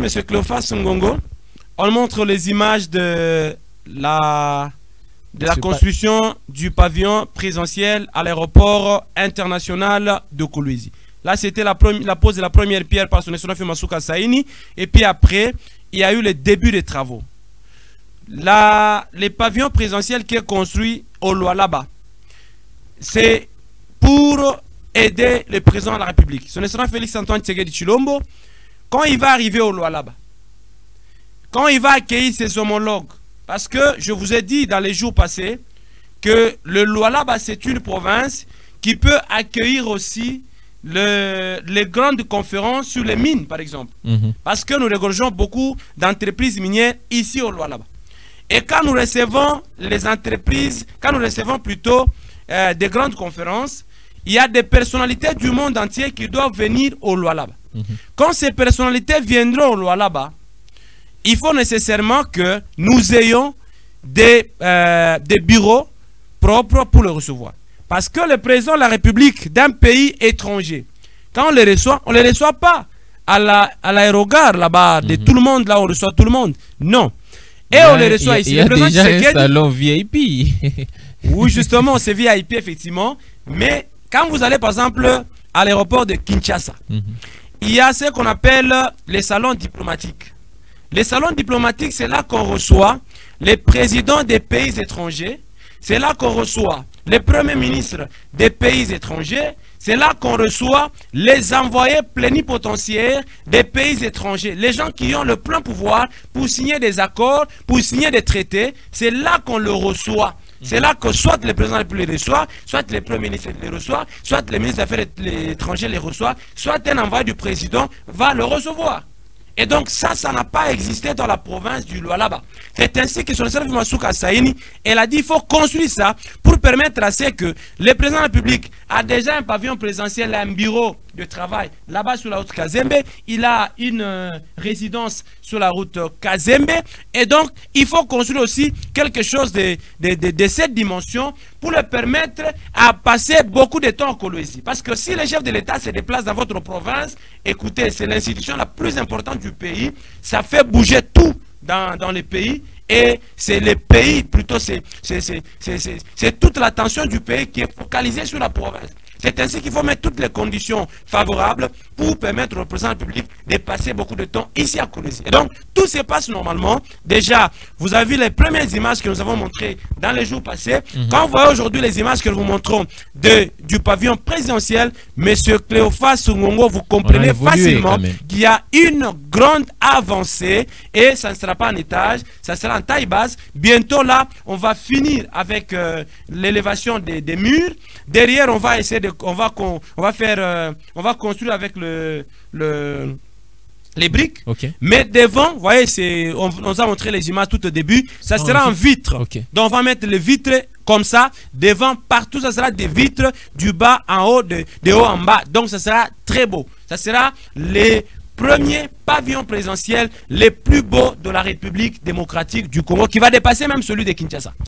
Monsieur Cléophas Ngongo. On montre les images de la construction du pavillon présidentiel à l'aéroport international de Kolwezi. Là, c'était la pose de la première pierre par son excellence Masuka Saini. Et puis après, il y a eu le début des travaux. Les pavillons présidentiels qui est construit au Lualaba, c'est pour aider le président de la République. Son excellence Félix Antoine Tshisekedi Tshilombo, quand il va arriver au Lualaba, quand il va accueillir ses homologues, parce que je vous ai dit dans les jours passés que le Lualaba, c'est une province qui peut accueillir aussi les grandes conférences sur les mines, par exemple. Parce que nous regorgeons beaucoup d'entreprises minières ici au Lualaba. Et quand nous recevons les entreprises, quand nous recevons plutôt des grandes conférences, il y a des personnalités du monde entier qui doivent venir au Lualaba. Quand ces personnalités viendront au Lualaba, il faut nécessairement que nous ayons des bureaux propres pour le recevoir. Parce que le président de la République d'un pays étranger, quand on les reçoit, on ne les reçoit pas à l'aérogare là-bas, de tout le monde, là on reçoit tout le monde. Non. Et on les reçoit ici. Il y a déjà un salon VIP. Oui, justement, c'est VIP, effectivement. Mais quand vous allez, par exemple, à l'aéroport de Kinshasa, il y a ce qu'on appelle les salons diplomatiques. Les salons diplomatiques, c'est là qu'on reçoit les présidents des pays étrangers. C'est là qu'on reçoit les premiers ministres des pays étrangers. C'est là qu'on reçoit les envoyés plénipotentiaires des pays étrangers. Les gens qui ont le plein pouvoir pour signer des accords, pour signer des traités. C'est là qu'on le reçoit. C'est là que soit le président de la République les reçoit, soit le premier ministre les reçoit, soit le ministre des Affaires étrangères les reçoit, soit un envoyé du président va le recevoir. Et donc ça n'a pas existé dans la province du Lualaba. C'est ainsi que son excellence Masuka Saini, elle a dit qu'il faut construire ça pour permettre à ce que le président de la République a déjà un pavillon présidentiel, un bureau de travail là-bas sur la route Kazembe. Il a une résidence sur la route Kazembe. Et donc, il faut construire aussi quelque chose de cette dimension pour le permettre à passer beaucoup de temps en Kolwezi. Parce que si le chef de l'État se déplace dans votre province, écoutez, c'est l'institution la plus importante du pays. Ça fait bouger tout dans le pays. Et c'est le pays, plutôt c'est toute l'attention du pays qui est focalisée sur la province. C'est ainsi qu'il faut mettre toutes les conditions favorables pour permettre au président de la République de passer beaucoup de temps ici à Kolwezi. Et donc, tout se passe normalement. Déjà, vous avez vu les premières images que nous avons montrées dans les jours passés. Quand vous voyez aujourd'hui les images que nous vous montrons du pavillon présidentiel, M. Cléophas Ngongo, vous comprenez facilement qu'il y a une grande avancée et ça ne sera pas en étage, ça sera en taille basse. Bientôt là, on va finir avec l'élévation des murs. Derrière, on va essayer on va construire avec les briques. Mais devant, vous voyez, on nous a montré les images tout au début, ça sera en vitre. Donc on va mettre les vitres comme ça, devant, partout, ça sera des vitres du bas en haut, de haut en bas. Donc ça sera très beau. Ça sera les premiers pavillons présidentiels les plus beaux de la République démocratique du Congo, qui va dépasser même celui de Kinshasa.